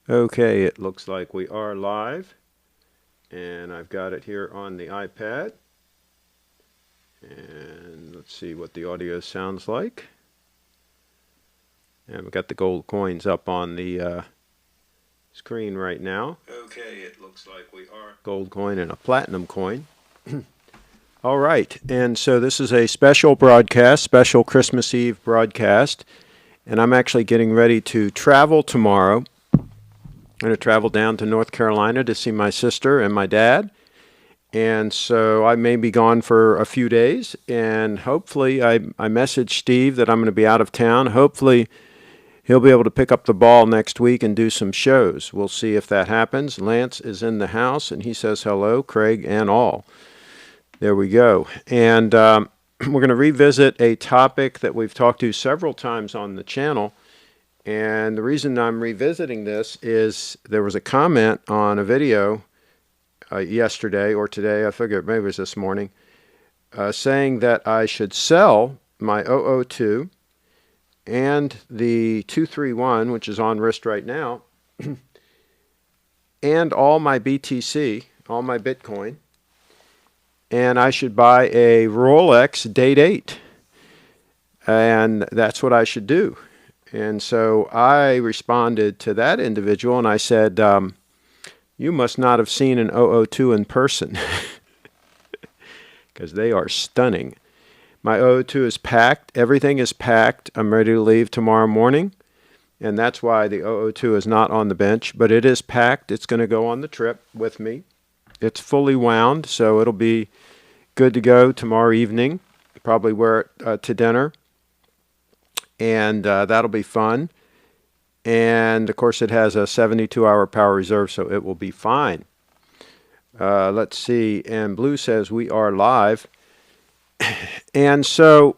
Okay, it looks like we are live, and I've got it here on the iPad. And let's see what the audio sounds like. And we've got the gold coins up on the screen right now. Okay, it looks like we are gold coin and a platinum coin. All right, and so this is a special broadcast, special Christmas Eve broadcast, and I'm actually getting ready to travel tomorrow. I'm going to travel down to North Carolina to see my sister and my dad. And so I may be gone for a few days. And hopefully, I messaged Steve that I'm going to be out of town. Hopefully, he'll be able to pick up the ball next week and do some shows. We'll see if that happens. Lance is in the house, and he says hello, Craig and all. There we go. And we're going to revisit a topic that we've talked to several times on the channel. And the reason I'm revisiting this is there was a comment on a video yesterday or today, I figured maybe it was this morning, saying that I should sell my 002 and the 231, which is on wrist right now, and all my BTC, all my Bitcoin, and I should buy a Rolex Date 8. And that's what I should do. And so I responded to that individual and I said, you must not have seen an 002 in person because they are stunning. My 002 is packed. Everything is packed. I'm ready to leave tomorrow morning. And that's why the 002 is not on the bench, but it is packed. It's going to go on the trip with me. It's fully wound, so it'll be good to go tomorrow evening. Probably wear it to dinner. And that'll be fun. And of course it has a 72-hour power reserve, so it will be fine. Let's see, and Blue says we are live. And so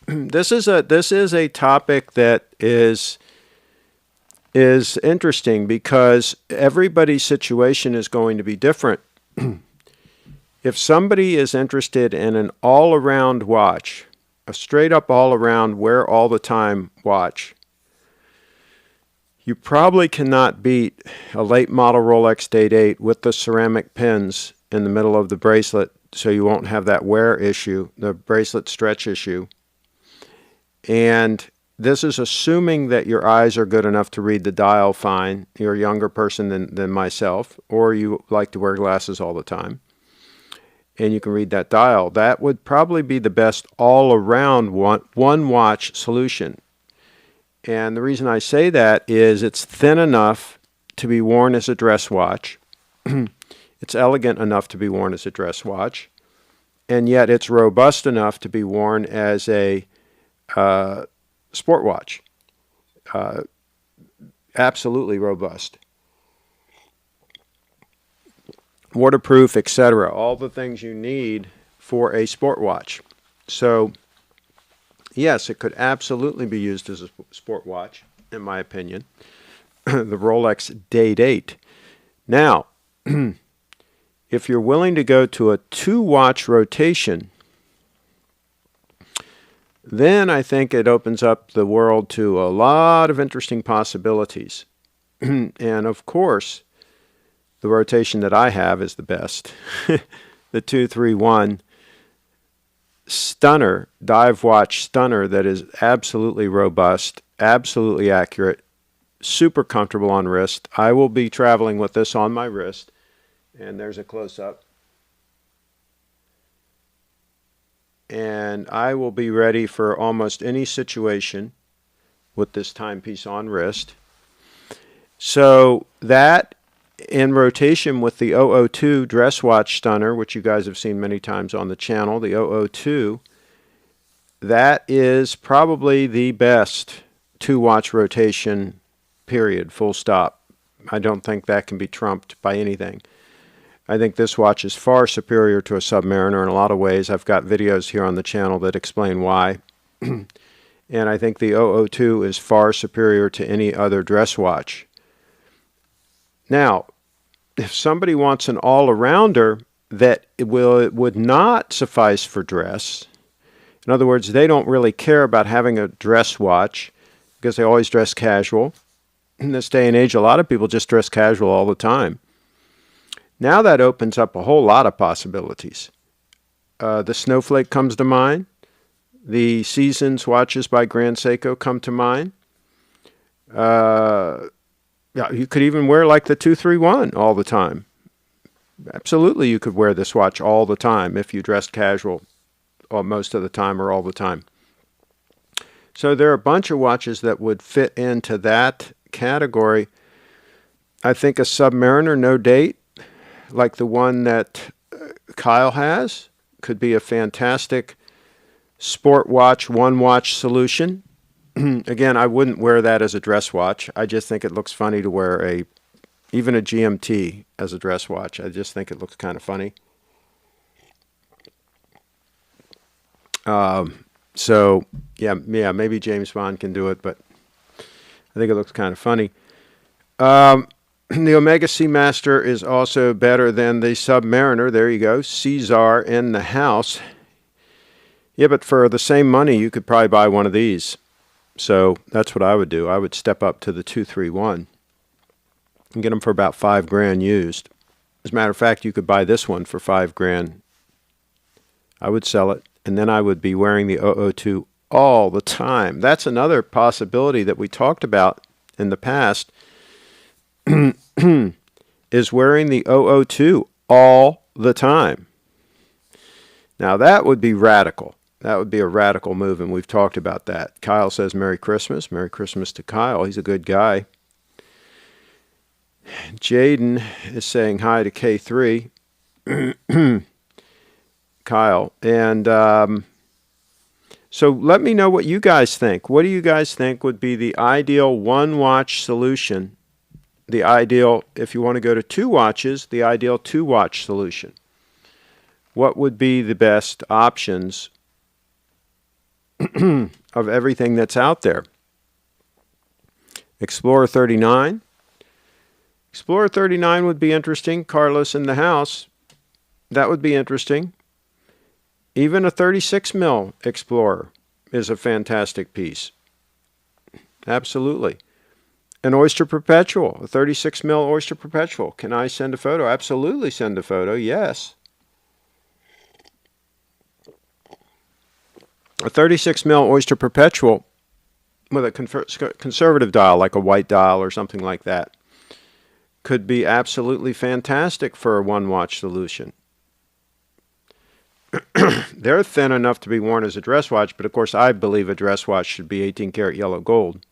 this is a topic that is interesting because everybody's situation is going to be different. If somebody is interested in an all-around watch, a straight-up all-around, wear all the time watch, you probably cannot beat a late model Rolex Date 8 with the ceramic pins in the middle of the bracelet so you won't have that wear issue, the bracelet stretch issue. And this is assuming that your eyes are good enough to read the dial fine. You're a younger person than myself, or you like to wear glasses all the time. And you can read that dial. That would probably be the best all-around one watch solution. And the reason I say that is it's thin enough to be worn as a dress watch. It's elegant enough to be worn as a dress watch. And yet it's robust enough to be worn as a sport watch. Absolutely robust. Waterproof, etc. All the things you need for a sport watch. So yes, it could absolutely be used as a sport watch, in my opinion. The Rolex Date 8. Now, if you're willing to go to a 2-watch rotation, then I think it opens up the world to a lot of interesting possibilities. And of course, the rotation that I have is the best. The 231 Stunner, dive watch stunner that is absolutely robust, absolutely accurate, super comfortable on wrist. I will be traveling with this on my wrist. And there's a close-up. And I will be ready for almost any situation with this timepiece on wrist. So that in rotation with the 002 dress watch stunner, which you guys have seen many times on the channel, the 002, that is probably the best 2-watch rotation, period, full stop. I don't think that can be trumped by anything. I think this watch is far superior to a Submariner in a lot of ways. I've got videos here on the channel that explain why. And I think the 002 is far superior to any other dress watch. Now, if somebody wants an all-arounder that it would not suffice for dress, in other words, they don't really care about having a dress watch because they always dress casual, in this day and age, a lot of people just dress casual all the time. Now that opens up a whole lot of possibilities. The Snowflake comes to mind. The Seasons watches by Grand Seiko come to mind. Yeah, you could even wear like the 231 all the time. Absolutely, you could wear this watch all the time if you dressed casual most of the time or all the time. So there are a bunch of watches that would fit into that category. I think a Submariner no date, like the one that Kyle has, could be a fantastic sport watch, one watch solution. Again, I wouldn't wear that as a dress watch. I just think it looks funny to wear even a GMT as a dress watch. I just think it looks kind of funny. So yeah, maybe James Bond can do it, but I think it looks kind of funny. The Omega Seamaster is also better than the Submariner. There you go. Caesar in the house. Yeah, but for the same money, you could probably buy one of these. So that's what I would do. I would step up to the 231 and get them for about $5,000 used. As a matter of fact, you could buy this one for $5,000. I would sell it, and then I would be wearing the 002 all the time. That's another possibility that we talked about in the past, is wearing the 002 all the time. Now that would be radical. That would be a radical move, and we've talked about that. Kyle says Merry Christmas. Merry Christmas to Kyle. He's a good guy. Jaden is saying hi to K3. Kyle. And so let me know what you guys think. What do you guys think would be the ideal one-watch solution? The ideal, if you want to go to two watches, the ideal two-watch solution. What would be the best options of everything that's out there? Explorer 39. Explorer 39 would be interesting. Carlos in the house. That would be interesting. Even a 36 mil Explorer is a fantastic piece. Absolutely. An Oyster Perpetual, a 36 mil Oyster Perpetual. Can I send a photo? Absolutely send a photo, yes. A 36 mil Oyster Perpetual with a conservative dial, like a white dial or something like that, could be absolutely fantastic for a one-watch solution. They're thin enough to be worn as a dress watch, but of course I believe a dress watch should be 18 karat yellow gold.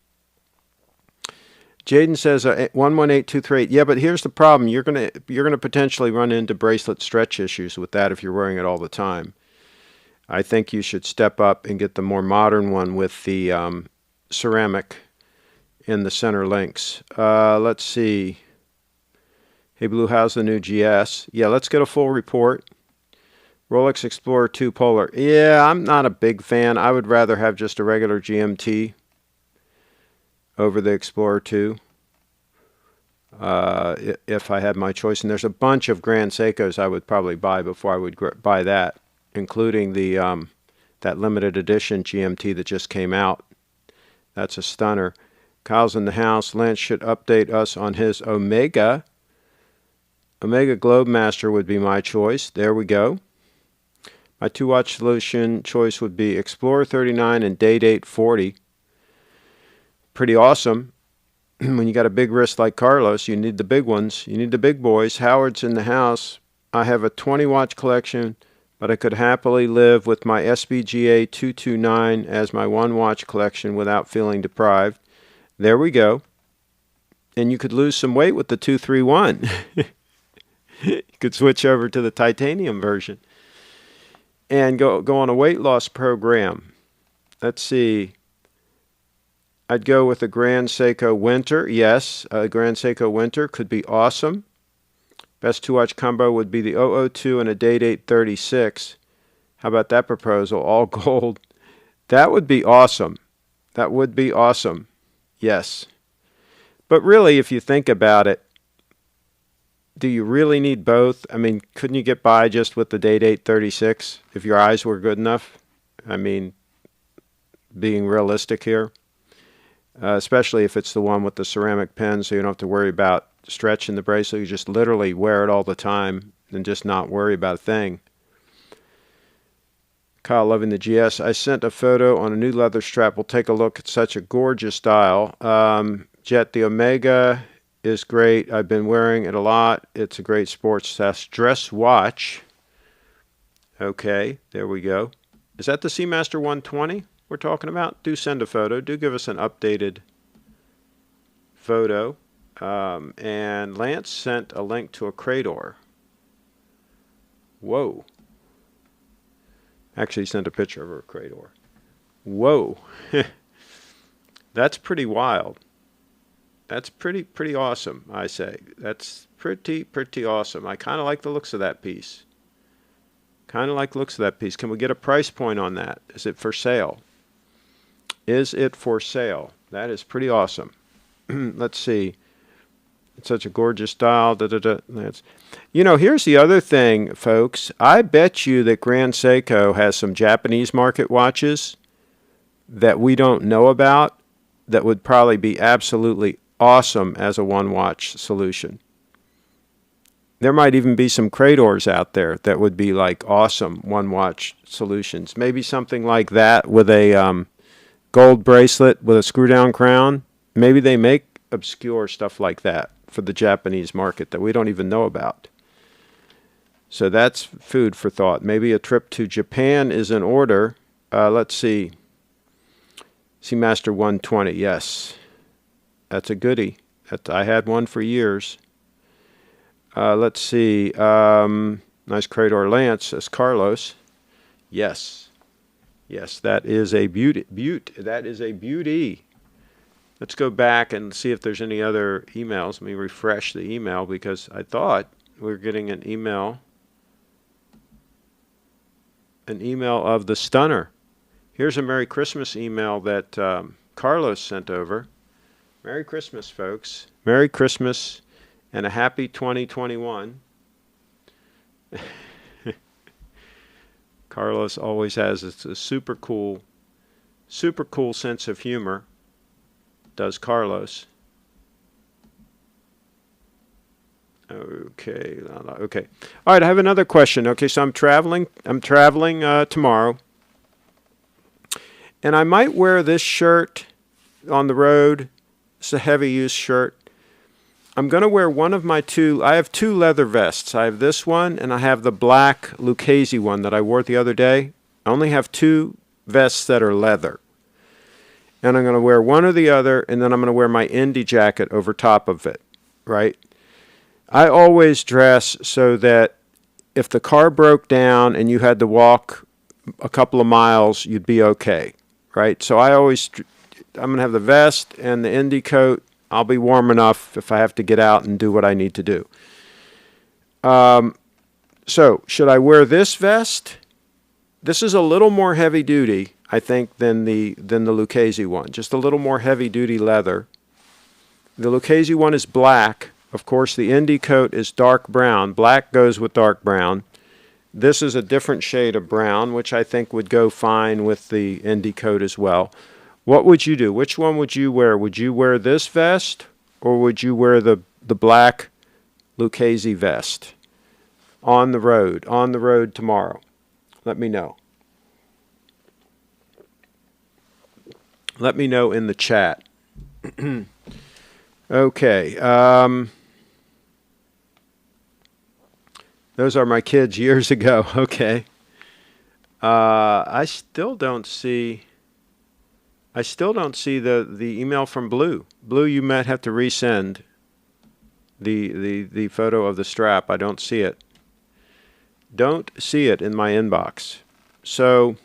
Jaden says 118238. Yeah, but here's the problem. You're gonna potentially run into bracelet stretch issues with that if you're wearing it all the time. I think you should step up and get the more modern one with the ceramic in the center links. Let's see. Hey Blue, how's the new GS? Yeah, let's get a full report. Rolex Explorer 2 Polar. Yeah, I'm not a big fan. I would rather have just a regular GMT over the Explorer 2 if I had my choice. And there's a bunch of Grand Seikos I would probably buy before I would buy that, including the that limited edition GMT that just came out. That's a stunner. Kyle's in the house. Lance should update us on his Omega. Omega Globemaster would be my choice. There we go. My two-watch solution choice would be Explorer 39 and Date 840. Pretty awesome. When you got a big wrist like Carlos, you need the big ones. You need the big boys. Howard's in the house. I have a 20-watch collection, but I could happily live with my SBGA 229 as my one-watch collection without feeling deprived. There we go. And you could lose some weight with the 231. You could switch over to the titanium version and go on a weight loss program. Let's see. I'd go with a Grand Seiko Winter. Yes, a Grand Seiko Winter could be awesome. Best two-watch combo would be the 002 and a Date 836. How about that proposal? All gold. That would be awesome. That would be awesome. Yes. But really, if you think about it, do you really need both? I mean, couldn't you get by just with the Date 836 if your eyes were good enough? I mean, being realistic here. especially if it's the one with the ceramic pin, so you don't have to worry about stretching the bracelet. You just literally wear it all the time and just not worry about a thing. Kyle, loving the GS. I sent a photo on a new leather strap. We'll take a look at such a gorgeous style. Jet, the Omega is great. I've been wearing it a lot. It's a great sports dress watch. Okay, there we go. Is that the Seamaster 120 we're talking about? Do send a photo. Do give us an updated photo. And Lance sent a link to a Crador. Whoa. Actually sent a picture of a Crador. Whoa. That's pretty wild. That's pretty awesome, I say. That's pretty awesome. I kind of like the looks of that piece. Kind of like the looks of that piece. Can we get a price point on that? Is it for sale? Is it for sale? That is pretty awesome. Let's see. It's such a gorgeous style. That's, you know, here's the other thing, folks. I bet you that Grand Seiko has some Japanese market watches that we don't know about that would probably be absolutely awesome as a one-watch solution. There might even be some Cradors out there that would be like awesome one-watch solutions. Maybe something like that with a gold bracelet with a screw-down crown. Maybe they make obscure stuff like that for the Japanese market that we don't even know about. So that's food for thought. Maybe a trip to Japan is in order. Let's see. Seamaster 120, yes. That's a goodie. I had one for years. Let's see. Nice Crador Lance, says Carlos. Yes. Yes, that is a beauty. That is a beauty. Let's go back and see if there's any other emails. Let me refresh the email because I thought we were getting an email of the Stunner. Here's a Merry Christmas email that Carlos sent over. Merry Christmas, folks. Merry Christmas and a happy 2021. Carlos always has a super cool sense of humor. Does Carlos. Okay. Okay. All right, I have another question. Okay, so I'm traveling tomorrow. And I might wear this shirt on the road. It's a heavy use shirt. I'm going to wear one of my two. I have two leather vests. I have this one and I have the black Lucchese one that I wore the other day. I only have two vests that are leather. And I'm going to wear one or the other, and then I'm going to wear my Indy jacket over top of it, right? I always dress so that if the car broke down and you had to walk a couple of miles, you'd be okay, right? So I'm going to have the vest and the Indy coat. I'll be warm enough if I have to get out and do what I need to do. So should I wear this vest? This is a little more heavy duty, I think, than the Lucchese one. Just a little more heavy duty leather. The Lucchese one is black. Of course, the Indy coat is dark brown. Black goes with dark brown. This is a different shade of brown, which I think would go fine with the Indy coat as well. What would you do? Which one would you wear? Would you wear this vest, or would you wear the black Lucchese vest on the road tomorrow? Let me know. Let me know in the chat. Okay. Those are my kids years ago. Okay. I still don't see the email from Blue. Blue, you might have to resend the photo of the strap. I don't see it. Don't see it in my inbox. So,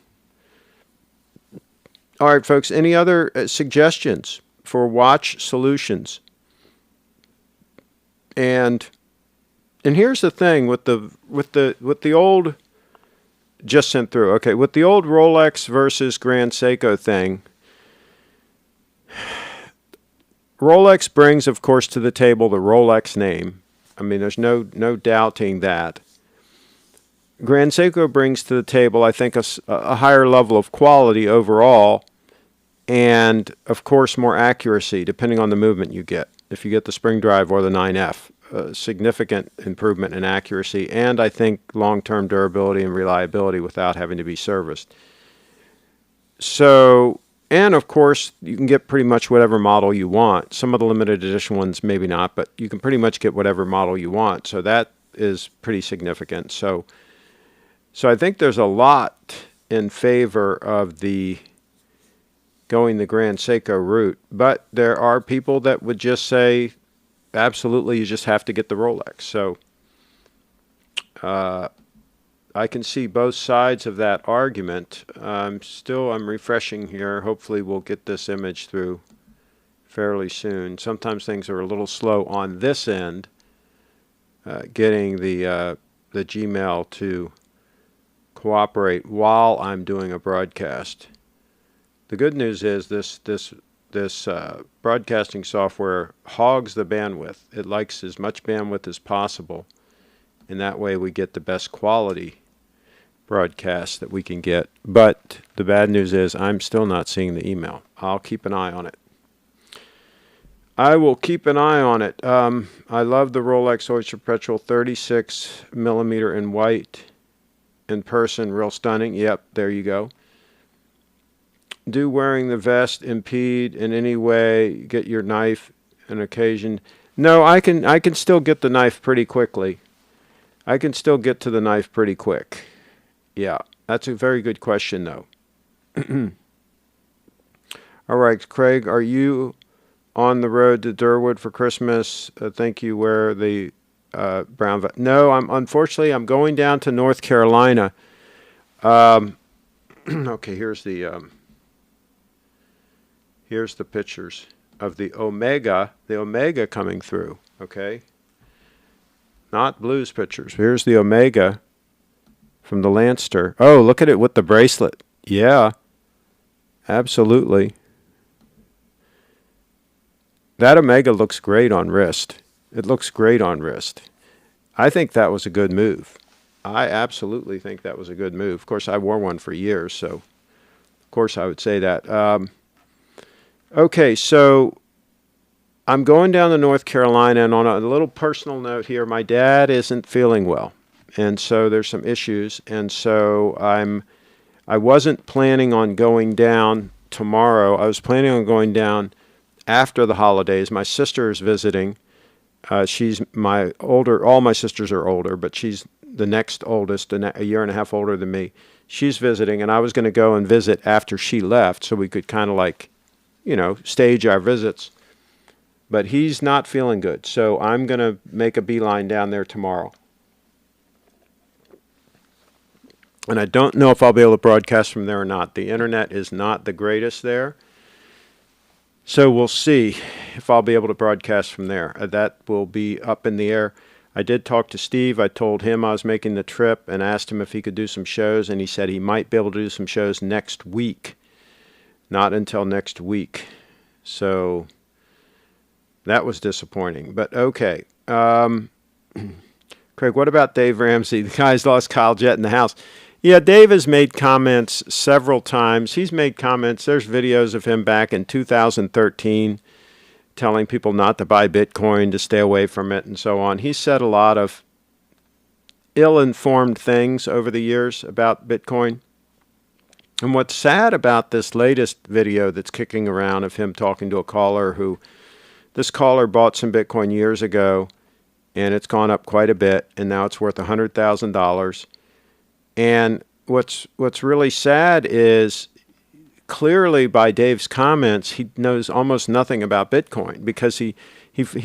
all right, folks, any other suggestions for watch solutions? And here's the thing with the old, just sent through. Okay, with the old Rolex versus Grand Seiko thing, Rolex brings, of course, to the table the Rolex name. I mean, there's no doubting that. Grand Seiko brings to the table, I think, a higher level of quality overall, and of course more accuracy depending on the movement you get. If you get the spring drive or the 9F, significant improvement in accuracy, and I think long-term durability and reliability without having to be serviced. So, and of course, you can get pretty much whatever model you want. Some of the limited edition ones maybe not, but you can pretty much get whatever model you want. So that is pretty significant. So I think there's a lot in favor of the going the Grand Seiko route, but there are people that would just say, absolutely, you just have to get the Rolex. So I can see both sides of that argument. I'm refreshing here. Hopefully we'll get this image through fairly soon. Sometimes things are a little slow on this end, getting the Gmail to cooperate while I'm doing a broadcast. The good news is this broadcasting software hogs the bandwidth. It likes as much bandwidth as possible, and that way we get the best quality broadcast that we can get. But the bad news is I'm still not seeing the email. I'll keep an eye on it. I will keep an eye on it. I love the Rolex Oyster Perpetual 36 millimeter in white in person. Real stunning. Yep, there you go. Do wearing the vest impede in any way get your knife an occasion? No, I can still get the knife pretty quickly. I can still get to the knife pretty quick. Yeah, that's a very good question, though. All right, Craig, are you on the road to Durwood for Christmas? Thank you. Wear the brown vest. No, unfortunately I'm going down to North Carolina. Okay, here's the pictures of the Omega coming through. Okay, not blues pictures. Here's the Omega from the Lancer. Oh, look at it with the bracelet. Yeah, absolutely. That Omega looks great on wrist. It looks great on wrist. I think that was a good move. I absolutely think that was a good move. Of course, I wore one for years, so of course I would say that. Okay, so I'm going down to North Carolina, and on a little personal note here, my dad isn't feeling well. And so there's some issues, and so I wasn't planning on going down tomorrow. I was planning on going down after the holidays. My sister is visiting. She's my older. All my sisters are older, but she's the next oldest, a year and a half older than me. She's visiting, and I was going to go and visit after she left, so we could kind of like, stage our visits. But he's not feeling good, so I'm going to make a beeline down there tomorrow. And I don't know if I'll be able to broadcast from there or not. The internet is not the greatest there. So we'll see if I'll be able to broadcast from there. That will be up in the air. I did talk to Steve. I told him I was making the trip and asked him if he could do some shows, and he said he might be able to do some shows next week. Not until next week. So that was disappointing. But okay. Craig, what about Dave Ramsey? The guy's lost Kyle Jett in the house. Yeah, Dave has made comments several times. He's made comments. There's videos of him back in 2013 telling people not to buy Bitcoin, to stay away from it, and so on. He's said a lot of ill-informed things over the years about Bitcoin. And what's sad about this latest video that's kicking around of him talking to a caller this caller bought some Bitcoin years ago, and it's gone up quite a bit, and now it's worth $100,000. And what's really sad is clearly by Dave's comments, he knows almost nothing about Bitcoin, because he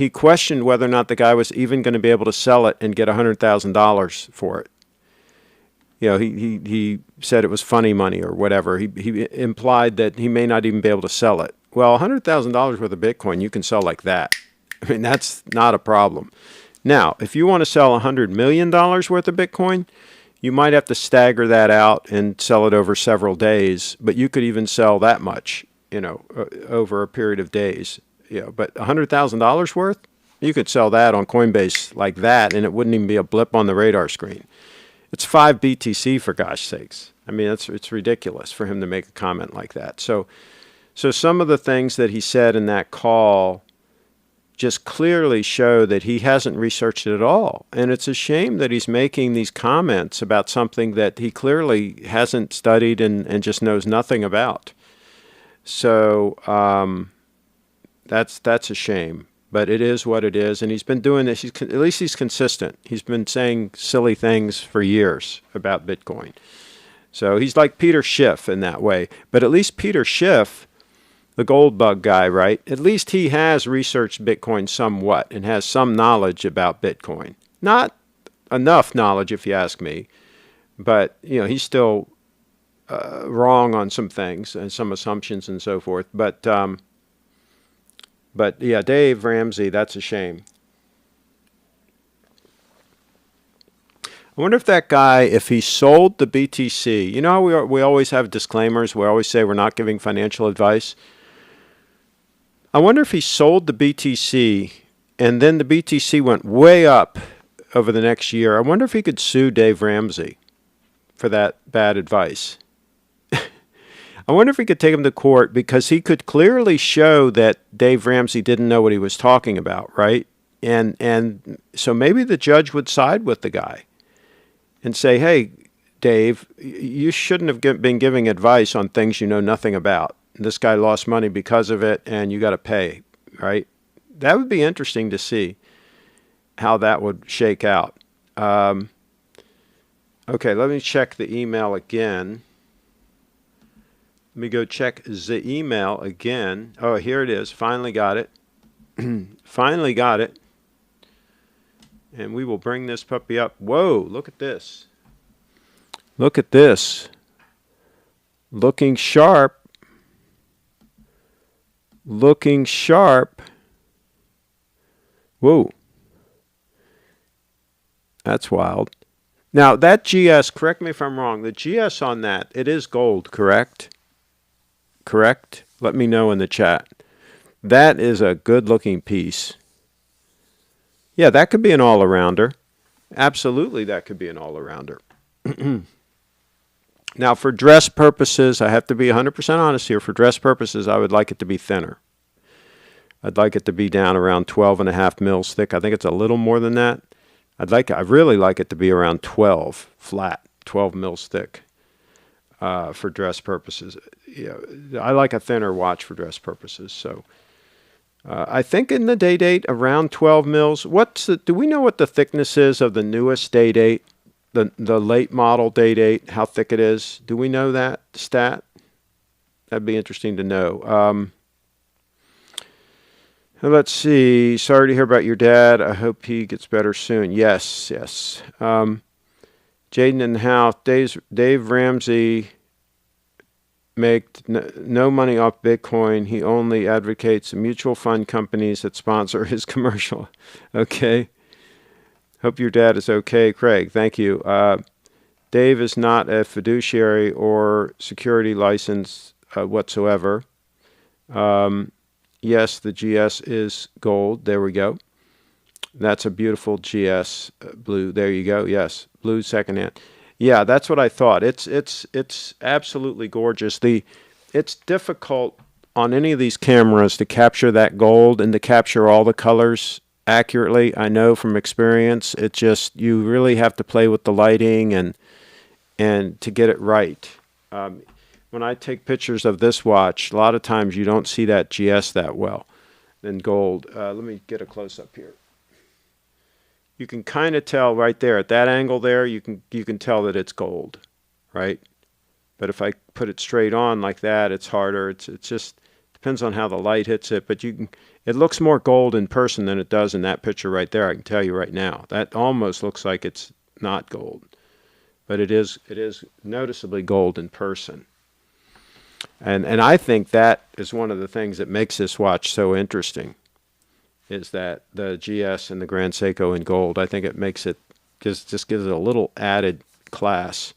questioned whether or not the guy was even going to be able to sell it and get $100,000 for it. He said it was funny money or whatever. He implied that he may not even be able to sell it. Well, $100,000 worth of Bitcoin, you can sell like that. I mean, that's not a problem. Now, if you want to sell $100 million worth of Bitcoin, you might have to stagger that out and sell it over several days, but you could even sell that much, over a period of days. But $100,000 worth, you could sell that on Coinbase like that, and it wouldn't even be a blip on the radar screen. It's 5 BTC, for gosh sakes. I mean, it's ridiculous for him to make a comment like that. So So some of the things that he said in that call just clearly show that he hasn't researched it at all. And it's a shame that he's making these comments about something that he clearly hasn't studied and just knows nothing about. So that's a shame. But it is what it is. And he's been doing this. At least he's consistent. He's been saying silly things for years about Bitcoin. So he's like Peter Schiff in that way. But at least Peter Schiff, the gold bug guy, right? At least he has researched Bitcoin somewhat and has some knowledge about Bitcoin. Not enough knowledge, if you ask me, but he's still wrong on some things and some assumptions and so forth. But yeah, Dave Ramsey, that's a shame. I wonder if that guy, if he sold the BTC, how we always have disclaimers. We always say we're not giving financial advice. I wonder if he sold the BTC and then the BTC went way up over the next year. I wonder if he could sue Dave Ramsey for that bad advice. I wonder if he could take him to court because he could clearly show that Dave Ramsey didn't know what he was talking about, right? And so maybe the judge would side with the guy and say, hey, Dave, you shouldn't have been giving advice on things you know nothing about. This guy lost money because of it, and you got to pay, right? That would be interesting to see how that would shake out. Okay, let me check the email again. Let me go check the email again. Oh, here it is. Finally got it. Finally got it. And we will bring this puppy up. Whoa, look at this. Look at this. Looking sharp. Looking sharp. Whoa. That's wild. Now, that GS, correct me if I'm wrong, the GS on that, it is gold, correct? Correct? Let me know in the chat. That is a good-looking piece. Yeah, that could be an all-arounder. Absolutely, that could be an all-arounder. Now, for dress purposes, I have to be 100% honest here. For dress purposes, I would like it to be thinner. I'd like it to be down around 12.5 mils thick. I think it's a little more than that. I really like it to be around 12 flat, 12 mils thick for dress purposes. I like a thinner watch for dress purposes. So I think in the day date around 12 mils. Do we know what the thickness is of the newest day date? The late model day date, how thick it is? Do we know that stat? That'd be interesting to know. Let's see. Sorry to hear about your dad. I hope he gets better soon. Yes. Jaden in the house. Dave Ramsey make no money off Bitcoin. He only advocates mutual fund companies that sponsor his commercial. Okay. Hope your dad is okay, Craig. Thank you. Dave is not a fiduciary or security license whatsoever. Yes, the GS is gold. There we go. That's a beautiful GS blue. There you go. Yes, blue secondhand. Yeah, that's what I thought. It's absolutely gorgeous. It's difficult on any of these cameras to capture that gold and to capture all the colors accurately. I know from experience. You really have to play with the lighting and to get it right. When I take pictures of this watch, a lot of times you don't see that GS that well in gold. Let me get a close-up here. You can kind of tell right there at that angle there. You can tell that it's gold, right? But if I put it straight on like that, it's harder. It just depends on how the light hits it. But it looks more gold in person than it does in that picture right there. I can tell you right now. That almost looks like it's not gold, but it is noticeably gold in person. And I think that is one of the things that makes this watch so interesting, is that the GS and the Grand Seiko in gold. I think it makes it just gives it a little added class.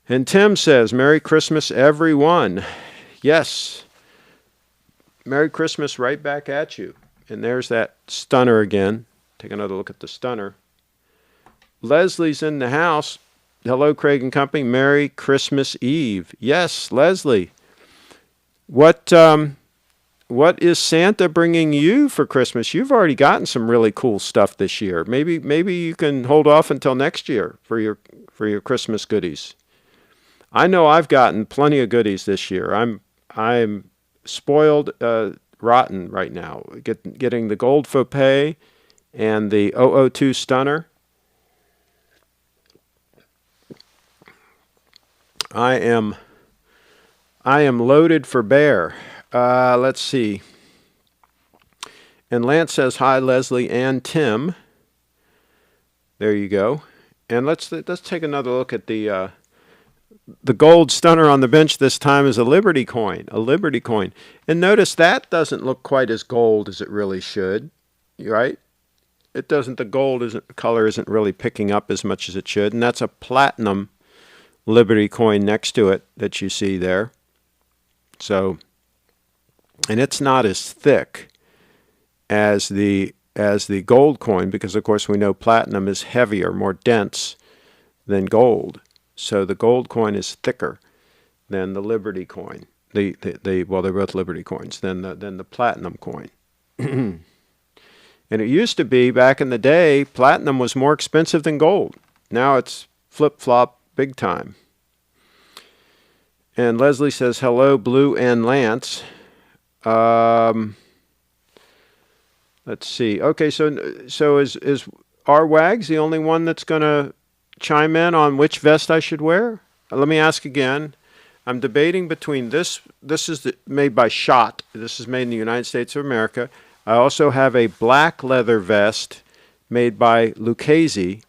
And Tim says, Merry Christmas, everyone. Yes. Merry Christmas right back at you. And there's that stunner again. Take another look at the stunner. Leslie's in the house. Hello, Craig and Company. Merry Christmas Eve. Yes, Leslie. What is Santa bringing you for Christmas? You've already gotten some really cool stuff this year. Maybe you can hold off until next year for your Christmas goodies. I know I've gotten plenty of goodies this year. I'm spoiled rotten right now. Getting the gold faux pay and the 002 stunner. I am loaded for bear. Let's see. And Lance says hi, Leslie and Tim. There you go. And let's take another look at the gold stunner on the bench. This time is a Liberty coin. And notice that doesn't look quite as gold as it really should, right? It doesn't. The color isn't really picking up as much as it should, and that's a platinum Liberty coin next to it that you see there. So, and it's not as thick as the gold coin, because of course we know platinum is heavier, more dense than gold. So the gold coin is thicker than the Liberty coin. Well, they're both Liberty coins. Than the platinum coin. And it used to be, back in the day, platinum was more expensive than gold. Now it's flip-flop big time. And Leslie says, hello, Blue and Lance. Let's see. Okay, so is R. Wags the only one that's going to chime in on which vest I should wear? Let me ask again. I'm debating between this. This is made by Schott. This is made in the United States of America. I also have a black leather vest made by Lucchese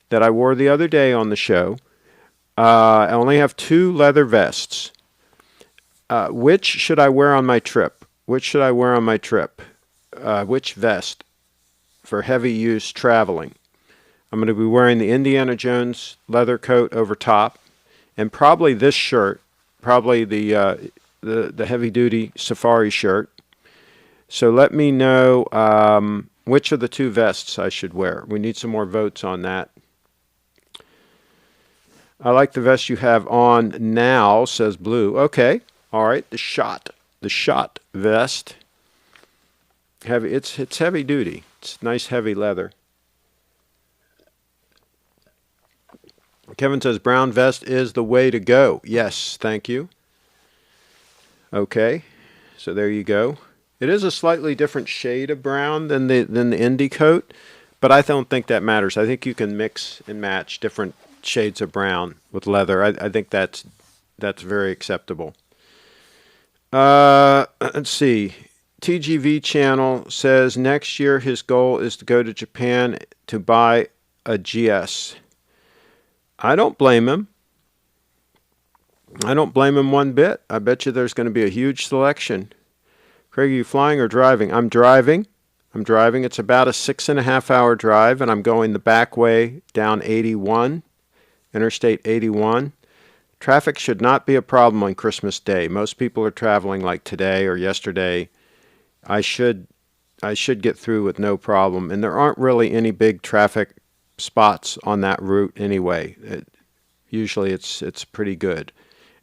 that I wore the other day on the show. I only have two leather vests. Which should I wear on my trip? Which vest for heavy use traveling? I'm going to be wearing the Indiana Jones leather coat over top, and probably this shirt, probably the heavy duty safari shirt. So let me know which of the two vests I should wear. We need some more votes on that. I like the vest you have on now, says Blue. Okay, all right, the Schott vest. Heavy. It's heavy duty. It's nice heavy leather. Kevin says brown vest is the way to go. Yes, thank you. Okay, so there you go. It is a slightly different shade of brown than the Indy coat, but I don't think that matters. I think you can mix and match different shades of brown with leather. I think that's very acceptable. Let's see. TGV channel says next year his goal is to go to Japan to buy a GS. I don't blame him. I don't blame him one bit. I bet you there's going to be a huge selection. Craig, are you flying or driving? I'm driving. It's about a 6.5 hour drive, and I'm going the back way down 81, Interstate 81. Traffic should not be a problem on Christmas Day. Most people are traveling like today or yesterday. I should get through with no problem, and there aren't really any big traffic spots on that route anyway. Usually it's pretty good,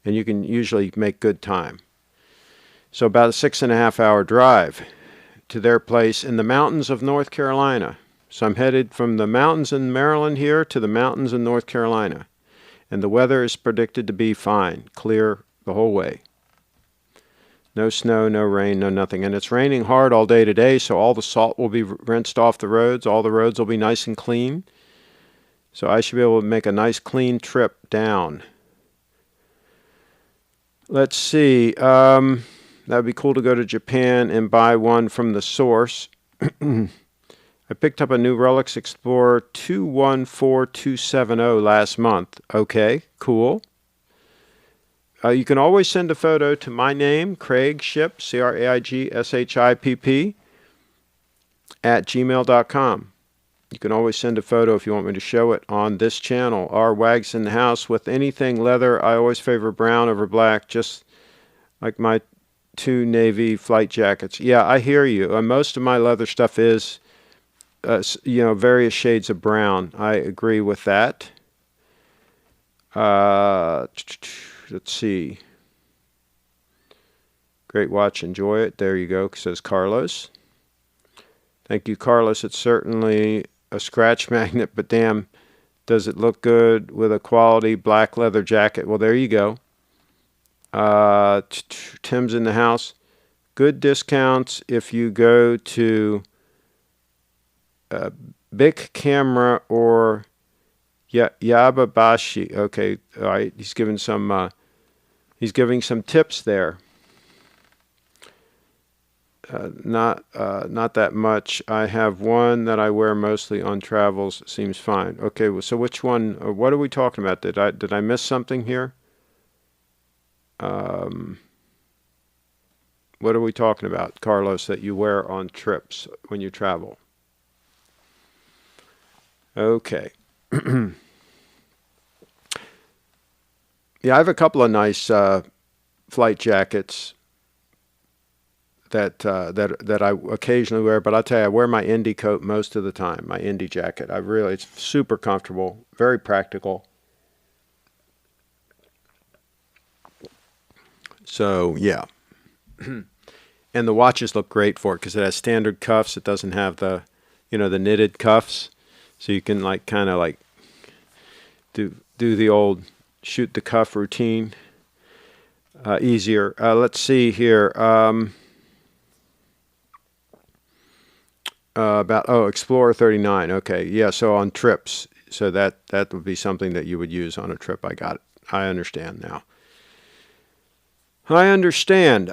and you can usually make good time. So about a 6.5 hour drive to their place in the mountains of North Carolina. So I'm headed from the mountains in Maryland here to the mountains in North Carolina. And the weather is predicted to be fine, clear the whole way. No snow, no rain, no nothing. And it's raining hard all day today, so all the salt will be rinsed off the roads. All the roads will be nice and clean. So I should be able to make a nice clean trip down. Let's see. That would be cool to go to Japan and buy one from the source. I picked up a new Rolex Explorer 214270 last month. Okay, cool. You can always send a photo to my name, CraigShipp, CraigShipp, @gmail.com. You can always send a photo if you want me to show it on this channel. R. Wags in the house. With anything leather, I always favor brown over black, just like my two navy flight jackets. Yeah, I hear you. Most of my leather stuff is, various shades of brown. I agree with that. Let's see. Great watch. Enjoy it. There you go, says Carlos. Thank you, Carlos. It's certainly a scratch magnet, but damn, does it look good with a quality black leather jacket? Well, there you go. Tim's in the house. Good discounts if you go to Bic Camera or Yababashi. Okay, all right. He's giving some tips there. Not that much. I have one that I wear mostly on travels. Seems fine. Okay, well, so which one? What are we talking about? Did I miss something here? What are we talking about, Carlos, that you wear on trips when you travel? Okay. Yeah, I have a couple of nice flight jackets that I occasionally wear, but I'll tell you, I wear my Indy coat most of the time, my Indy jacket. It's super comfortable, very practical. So, yeah. And the watches look great for it because it has standard cuffs. It doesn't have the knitted cuffs. So you can kind of do the old shoot the cuff routine easier. Let's see here. Explorer 39. Okay, yeah. So on trips, so that would be something that you would use on a trip. I got it. I understand now. I understand.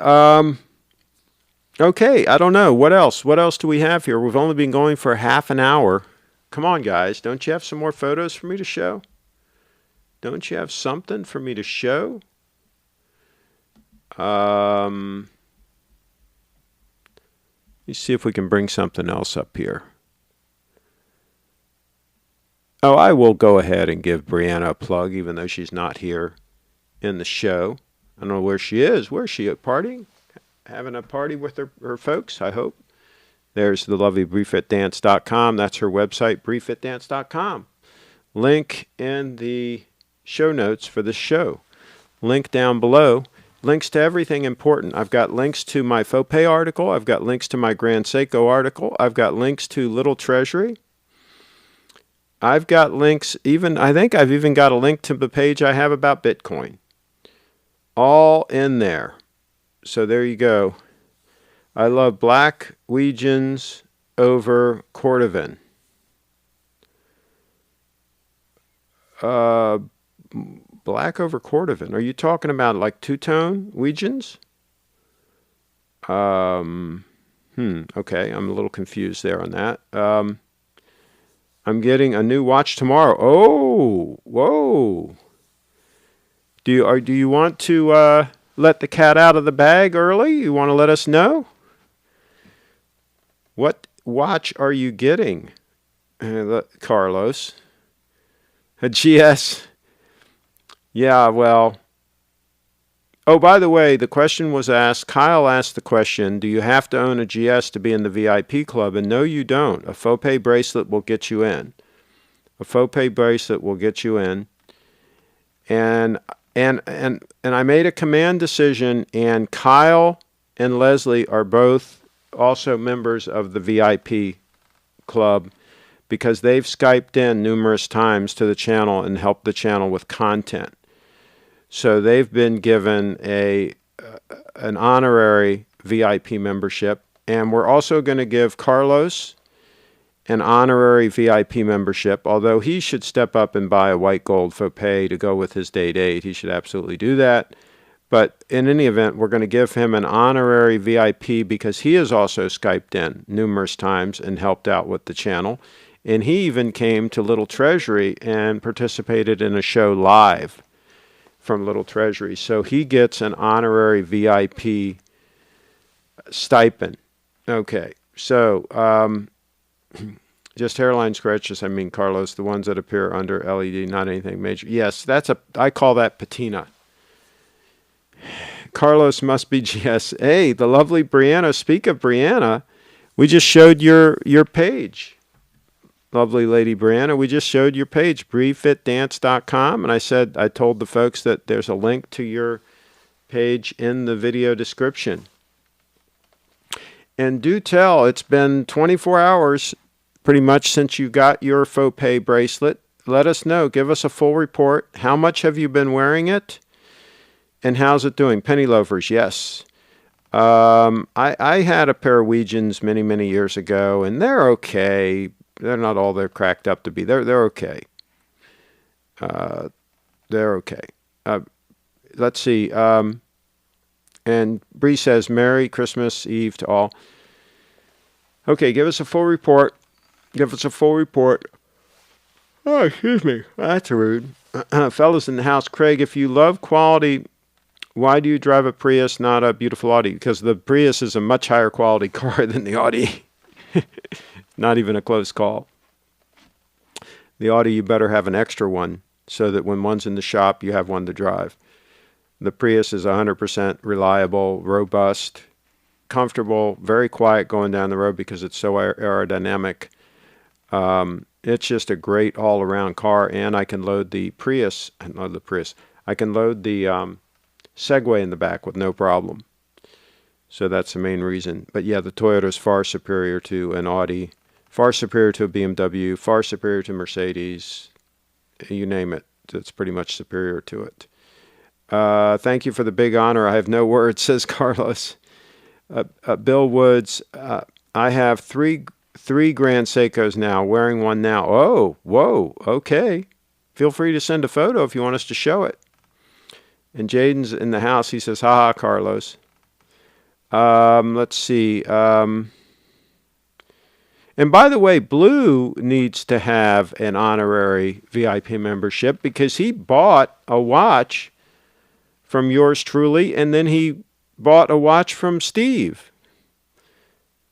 Okay, I don't know. What else? What else do we have here? We've only been going for half an hour. Come on, guys. Don't you have some more photos for me to show? Don't you have something for me to show? Let's see if we can bring something else up here. Oh, I will go ahead and give Brianna a plug, even though she's not here in the show. I don't know where she is. Where is she? Partying? Having a party with her folks, I hope. There's the lovely BriefitDance.com. That's her website, BriefitDance.com. Link in the show notes for this show. Link down below. Links to everything important. I've got links to my Faux Pay article. I've got links to my Grand Seiko article. I've got links to Little Treasury. I've got links, I think I've even got a link to the page I have about Bitcoin. All in there. So there you go. I love black Wegians over Cordovan. Black over Cordovan. Are you talking about like two-tone Wegians? Okay, I'm a little confused there on that. I'm getting a new watch tomorrow. Oh, whoa. Do you want to let the cat out of the bag early? You want to let us know? What watch are you getting, Carlos? A GS. Yeah, well. Oh, by the way, the question was asked. Kyle asked the question, do you have to own a GS to be in the VIP club? And no, you don't. A Faux Pay bracelet will get you in. A Faux Pay bracelet will get you in. And I made a command decision, and Kyle and Leslie are both also members of the VIP club because they've Skyped in numerous times to the channel and helped the channel with content. So they've been given an honorary VIP membership, and we're also going to give Carlos an honorary VIP membership, although he should step up and buy a white gold Faux Pay to go with his day date. He should absolutely do that. But in any event, we're going to give him an honorary VIP because he has also Skyped in numerous times and helped out with the channel. And he even came to Little Treasury and participated in a show live from Little Treasury. So he gets an honorary VIP stipend. Okay, so just hairline scratches, I mean, Carlos, the ones that appear under LED, not anything major. Yes, I call that patina. Carlos must be GS. Hey, the lovely Brianna. Speak of Brianna, we just showed your page. Lovely lady Brianna, we just showed your page, BriefitDance.com, and I told the folks that there's a link to your page in the video description. And do tell, it's been 24 hours pretty much since you got your faux pay bracelet. Let us know. Give us a full report. How much have you been wearing it? And how's it doing? Penny loafers, yes. I had a pair of Weegians many, many years ago, and they're okay. They're not all they're cracked up to be. They're okay. They're okay. Let's see. And Bree says, Merry Christmas Eve to all. Okay, give us a full report. Give us a full report. Oh, excuse me. That's rude. Fellas in the house, Craig, if you love quality, why do you drive a Prius, not a beautiful Audi? Because the Prius is a much higher quality car than the Audi. Not even a close call. The Audi, you better have an extra one so that when one's in the shop, you have one to drive. The Prius is 100% reliable, robust, comfortable, very quiet going down the road because it's so aerodynamic. It's just a great all-around car, and I can load the Prius. Not the Prius. I can load the Segway in the back with no problem. So that's the main reason. But yeah, the Toyota is far superior to an Audi, far superior to a BMW, far superior to Mercedes. You name it. It's pretty much superior to it. Thank you for the big honor. I have no words, says Carlos. Bill Woods, I have three Grand Seikos now, wearing one now. Oh, whoa, okay. Feel free to send a photo if you want us to show it. And Jaden's in the house. He says, haha, Carlos. Let's see. And by the way, Blue needs to have an honorary VIP membership because he bought a watch from yours truly, and then he bought a watch from Steve.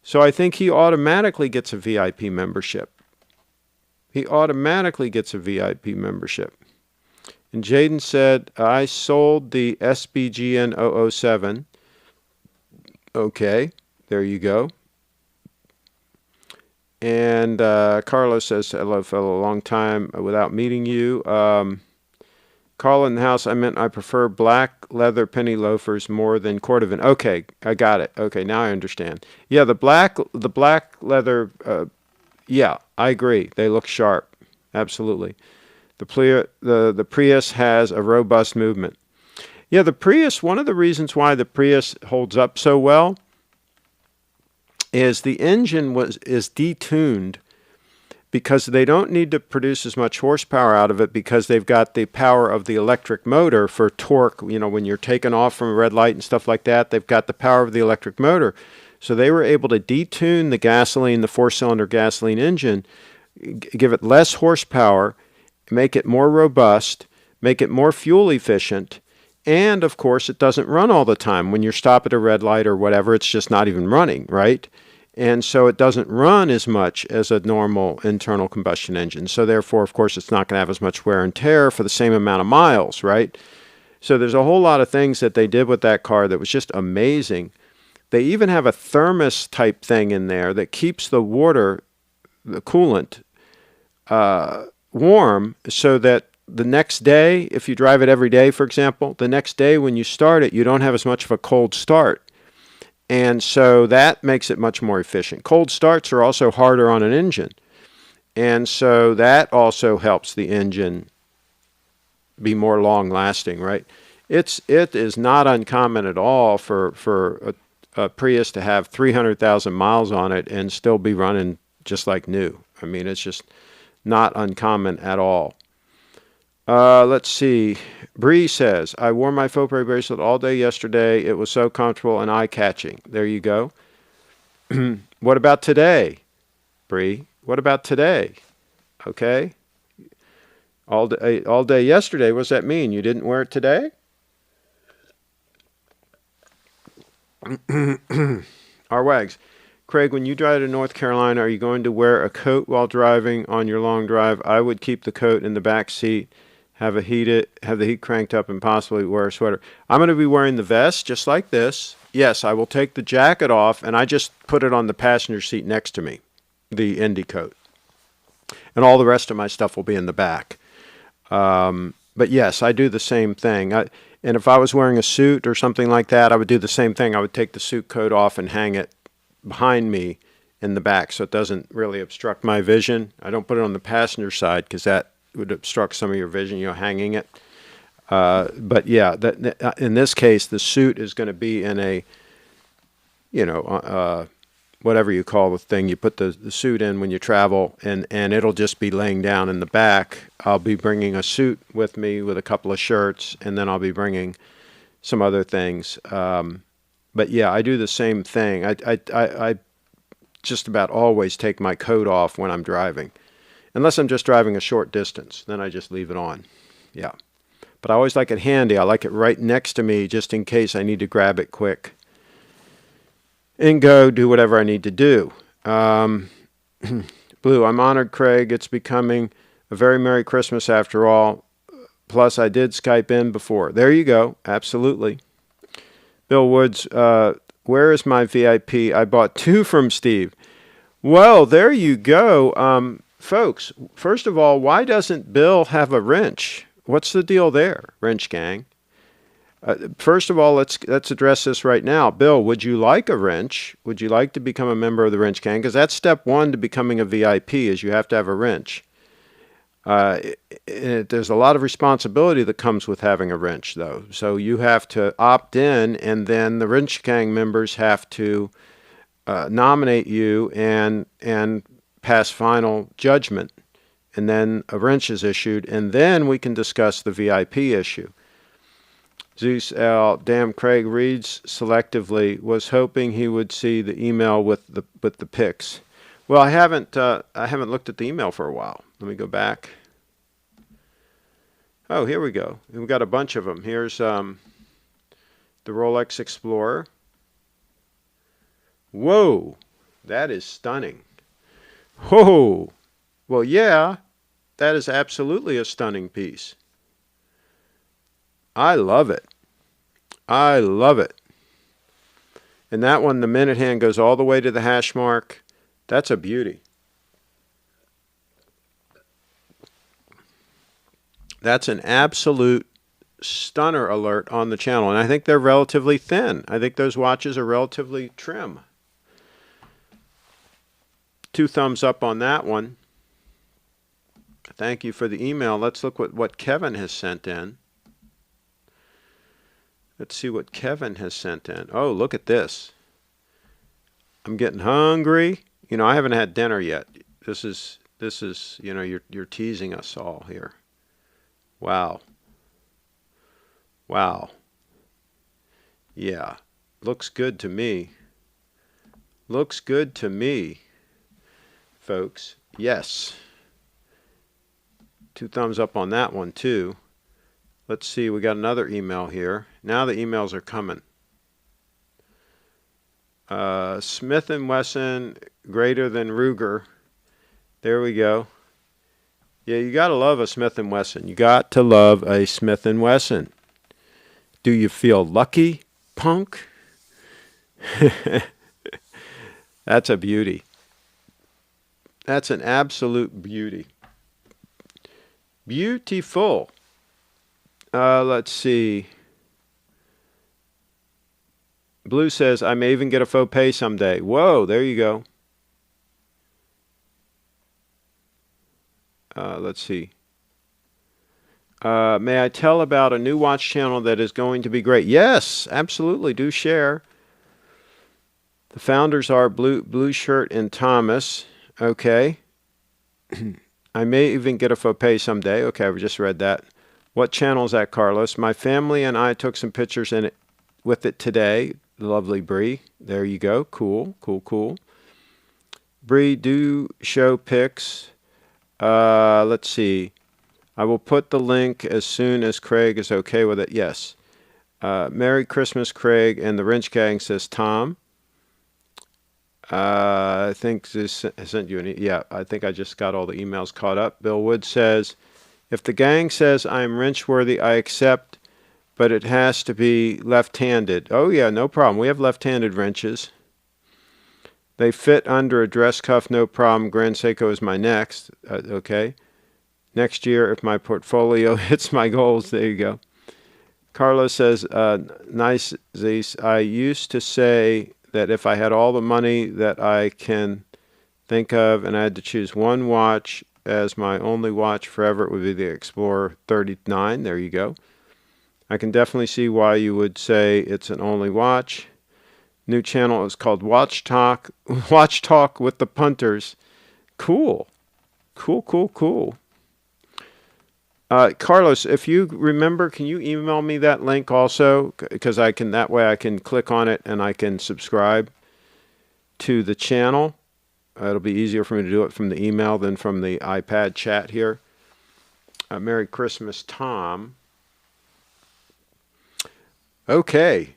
So I think he automatically gets a VIP membership. He automatically gets a VIP membership. And Jaden said, I sold the SBGN 007. Okay, there you go. And Carlos says, hello, fellow, long time without meeting you. Carl in the house, I meant I prefer black leather penny loafers more than Cordovan. Okay, I got it. Okay, now I understand. Yeah, the black leather, yeah, I agree. They look sharp. Absolutely. The Prius has a robust movement. Yeah, the Prius, one of the reasons why the Prius holds up so well is the engine is detuned because they don't need to produce as much horsepower out of it because they've got the power of the electric motor for torque. You know, when you're taking off from a red light and stuff like that, they've got the power of the electric motor. So they were able to detune the four-cylinder gasoline engine, give it less horsepower, make it more robust, make it more fuel efficient, and of course it doesn't run all the time. When you stop at a red light or whatever, it's just not even running, right? And so it doesn't run as much as a normal internal combustion engine. So therefore, of course, it's not going to have as much wear and tear for the same amount of miles, right? So there's a whole lot of things that they did with that car that was just amazing. They even have a thermos type thing in there that keeps the water, the coolant, warm so that the next day, if you drive it every day, for example, the next day when you start it, you don't have as much of a cold start. And so that makes it much more efficient. Cold starts are also harder on an engine. And so that also helps the engine be more long-lasting, right? It is not uncommon at all for a Prius to have 300,000 miles on it and still be running just like new. I mean, it's just not uncommon at all. Let's see. Bree says, I wore my faux pay bracelet all day yesterday. It was so comfortable and eye-catching. There you go. What about today, Bree? What about today? Okay. All day yesterday. What does that mean? You didn't wear it today? Our wags. Craig, when you drive to North Carolina, are you going to wear a coat while driving on your long drive? I would keep the coat in the back seat, have the heat cranked up, and possibly wear a sweater. I'm going to be wearing the vest just like this. Yes, I will take the jacket off, and I just put it on the passenger seat next to me, the Indy coat. And all the rest of my stuff will be in the back. But yes, I do the same thing. And if I was wearing a suit or something like that, I would do the same thing. I would take the suit coat off and hang it behind me in the back so it doesn't really obstruct my vision. I don't put it on the passenger side because that would obstruct some of your vision, hanging it. But yeah, in this case, the suit is going to be in a, whatever you call the thing. You put the suit in when you travel, and it'll just be laying down in the back. I'll be bringing a suit with me with a couple of shirts, and then I'll be bringing some other things. But yeah, I do the same thing. I just about always take my coat off when I'm driving, unless I'm just driving a short distance. Then I just leave it on. Yeah. But I always like it handy. I like it right next to me just in case I need to grab it quick and go do whatever I need to do. Blue, I'm honored, Craig. It's becoming a very Merry Christmas after all. Plus, I did Skype in before. There you go. Absolutely. Bill Woods, where is my VIP? I bought 2 from Steve. Well, there you go. Folks, first of all, why doesn't Bill have a wrench? What's the deal there, wrench gang? First of all, let's address this right now. Bill, would you like a wrench? Would you like to become a member of the wrench gang? Because that's step 1 to becoming a VIP is you have to have a wrench. There's a lot of responsibility that comes with having a wrench, though. So you have to opt in, and then the wrench gang members have to nominate you and pass final judgment. And then a wrench is issued, and then we can discuss the VIP issue. Zeus L. Damn, Craig reads selectively. Was hoping he would see the email with the pics. Well, I haven't looked at the email for a while. Let me go back. Oh, here we go. We've got a bunch of them. Here's the Rolex Explorer. Whoa, that is stunning. Whoa. Well, yeah, that is absolutely a stunning piece. I love it. I love it. And that one, the minute hand goes all the way to the hash mark. That's a beauty. That's an absolute stunner alert on the channel. And I think they're relatively thin. I think those watches are relatively trim. 2 thumbs up on that one. Thank you for the email. Let's look what Kevin has sent in. Let's see what Kevin has sent in. Oh, look at this. I'm getting hungry. I haven't had dinner yet. This is you're teasing us all here. Wow. Wow. Yeah. Looks good to me. Looks good to me, folks. Yes. 2 thumbs up on that one, too. Let's see. We got another email here. Now the emails are coming. Smith & Wesson greater than Ruger. There we go. Yeah, you got to love a Smith & Wesson. You got to love a Smith & Wesson. Do you feel lucky, punk? That's a beauty. That's an absolute beauty. Beautiful. Let's see. Blue says, I may even get a faux pay someday. Whoa, there you go. Let's see. May I tell about a new watch channel that is going to be great? Yes, absolutely. Do share. The founders are Blue Shirt and Thomas. Okay. I may even get a faux pay someday. Okay, I've just read that. What channel is that, Carlos? My family and I took some pictures with it today. Lovely Bree. There you go. Cool, cool, cool. Bree, do show pics. Let's see. I will put the link as soon as Craig is okay with it. Yes. Merry Christmas, Craig. And the Wrench Gang, says Tom. I think this sent you yeah, I think I just got all the emails caught up. Bill Wood says, if the gang says I am wrench worthy, I accept, but it has to be left-handed. Oh yeah, no problem. We have left-handed wrenches. They fit under a dress cuff, no problem. Grand Seiko is my next. Okay. Next year, if my portfolio hits my goals, there you go. Carlos says, nice, Zeus. I used to say that if I had all the money that I can think of and I had to choose one watch as my only watch forever, it would be the Explorer 39. There you go. I can definitely see why you would say it's an only watch. New channel is called Watch Talk. Watch Talk with the Punters. Cool. Cool, cool, cool. Carlos, if you remember, can you email me that link also? Because that way I can click on it and I can subscribe to the channel. It'll be easier for me to do it from the email than from the iPad chat here. Merry Christmas, Tom. Okay.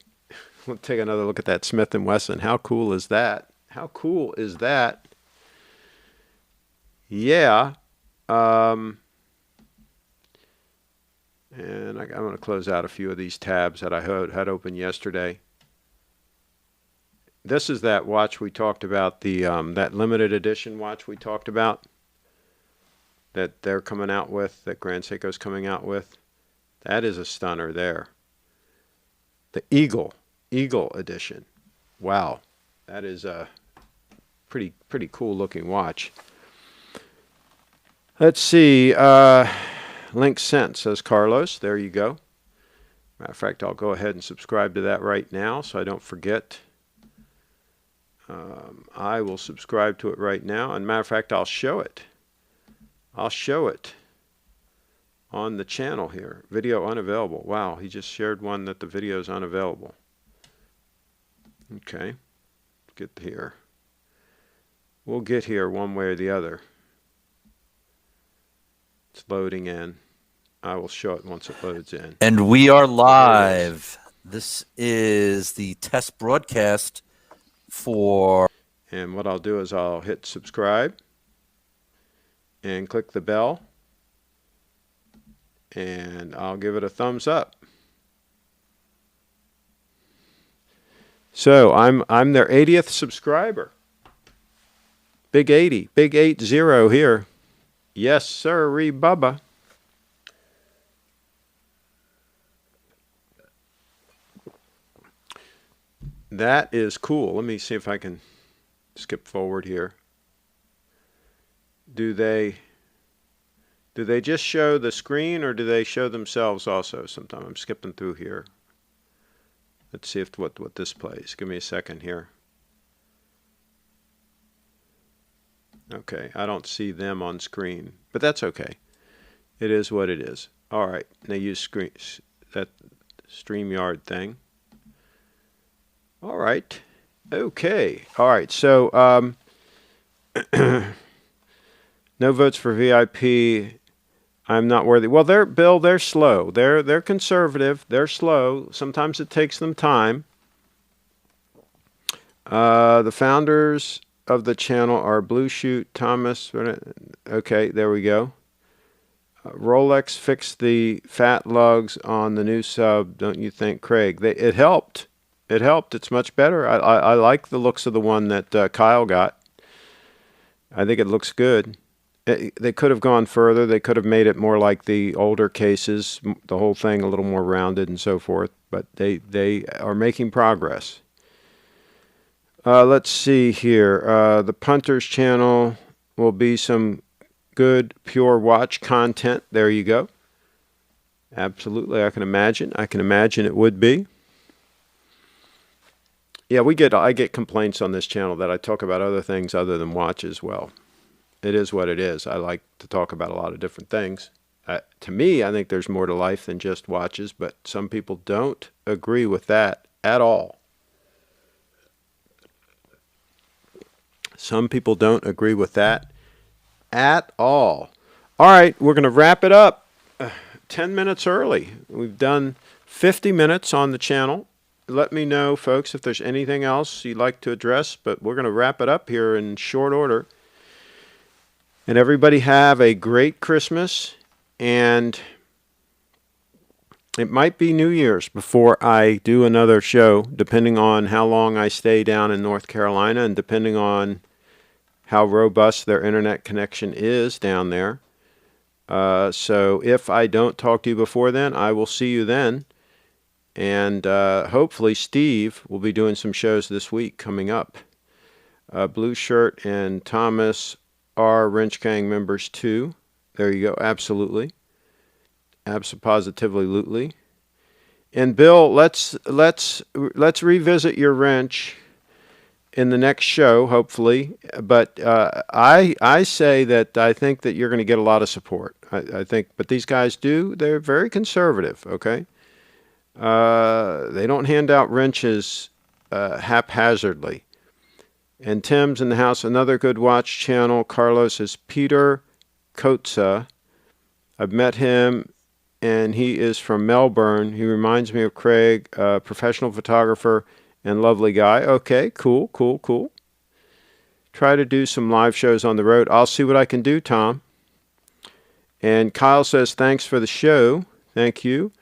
We'll take another look at that Smith & Wesson. How cool is that? How cool is that? Yeah. And I'm going to close out a few of these tabs that I had open yesterday. This is that watch we talked about, that limited edition watch we talked about that they're coming out with, that Grand Seiko's coming out with. That is a stunner there. The Eagle edition. Wow. That is a pretty cool looking watch. Let's see. Link sent, says Carlos. There you go. Matter of fact, I'll go ahead and subscribe to that right now so I don't forget. I will subscribe to it right now. And matter of fact, I'll show it. I'll show it on the channel here. Video unavailable. Wow, he just shared one that the video is unavailable. Okay, get here. We'll get here one way or the other. It's loading in. I will show it once it loads in. And we are live. This is the test broadcast for... And what I'll do is I'll hit subscribe and click the bell. And I'll give it a thumbs up. So I'm their 80th subscriber. Big 80, big 80 here. Yes, sir, Bubba. That is cool. Let me see if I can skip forward here. Do they just show the screen or do they show themselves also? Sometimes I'm skipping through here. Let's see if what this plays. Give me a second here. Okay, I don't see them on screen, but that's okay. It is what it is. All right, they use that StreamYard thing. All right, okay. All right, so no votes for VIP. I'm not worthy. Well, they're slow. They're conservative. They're slow. Sometimes it takes them time. The founders of the channel are Blue Shoot, Thomas. Okay, there we go. Rolex fixed the fat lugs on the new sub, don't you think, Craig? It helped. It helped. It's much better. I like the looks of the one that Kyle got. I think it looks good. They could have gone further. They could have made it more like the older cases, the whole thing a little more rounded and so forth. But they are making progress. Let's see here. The Punters channel will be some good, pure watch content. There you go. Absolutely, I can imagine. I can imagine it would be. Yeah, I get complaints on this channel that I talk about other things other than watches. Well, it is what it is. I like to talk about a lot of different things. To me, I think there's more to life than just watches, but some people don't agree with that at all. Some people don't agree with that at all. All right, we're going to wrap it up 10 minutes early. We've done 50 minutes on the channel. Let me know, folks, if there's anything else you'd like to address, but we're going to wrap it up here in short order. And everybody have a great Christmas, and it might be New Year's before I do another show, depending on how long I stay down in North Carolina and depending on how robust their internet connection is down there. So if I don't talk to you before then, I will see you then. And hopefully Steve will be doing some shows this week coming up. Blue Shirt and Thomas are Wrench Gang members too. There you go. Absolutely. Abso-positively-lutely. And Bill, let's revisit your wrench in the next show, hopefully. But I say that I think that you're going to get a lot of support. I think, but these guys they're very conservative, okay? They don't hand out wrenches haphazardly. And Tim's in the house, another good watch channel. Carlos is Peter Kotza. I've met him, and he is from Melbourne. He reminds me of Craig, professional photographer and lovely guy. Okay, cool. Try to do some live shows on the road. I'll see what I can do, Tom. And Kyle says, thanks for the show. Thank you.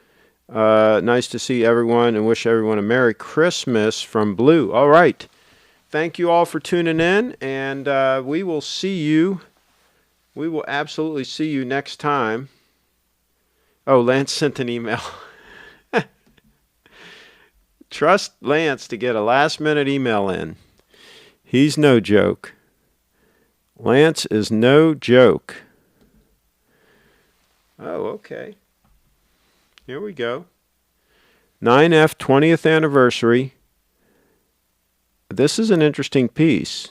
Nice to see everyone and wish everyone a Merry Christmas from Blue. All right. Thank you all for tuning in, and we will see you. We will absolutely see you next time. Oh, Lance sent an email. Trust Lance to get a last-minute email in. He's no joke. Lance is no joke. Oh, okay. Here we go. 9F 20th anniversary. This is an interesting piece.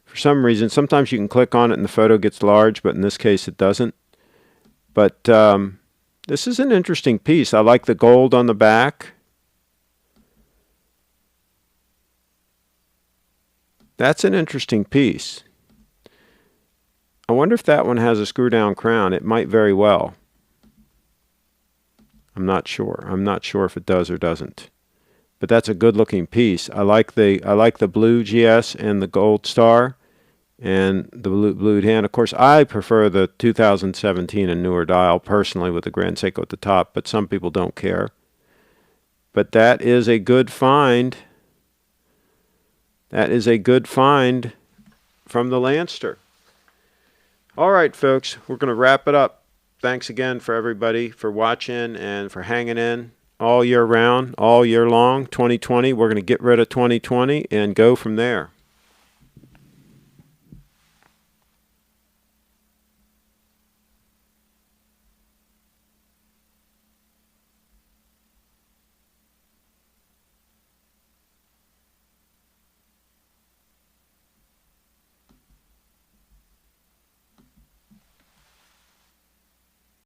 For some reason, sometimes you can click on it and the photo gets large, but in this case it doesn't. But this is an interesting piece. I like the gold on the back. That's an interesting piece. I wonder if that one has a screw-down crown. It might very well. I'm not sure. I'm not sure if it does or doesn't. But that's a good-looking piece. I like the blue GS and the gold star and the blued hand. Of course, I prefer the 2017 and newer dial personally with the Grand Seiko at the top, but some people don't care. But that is a good find. That is a good find from the Lancer. All right, folks, we're going to wrap it up. Thanks again for everybody for watching and for hanging in all year round, all year long. 2020, we're going to get rid of 2020 and go from there.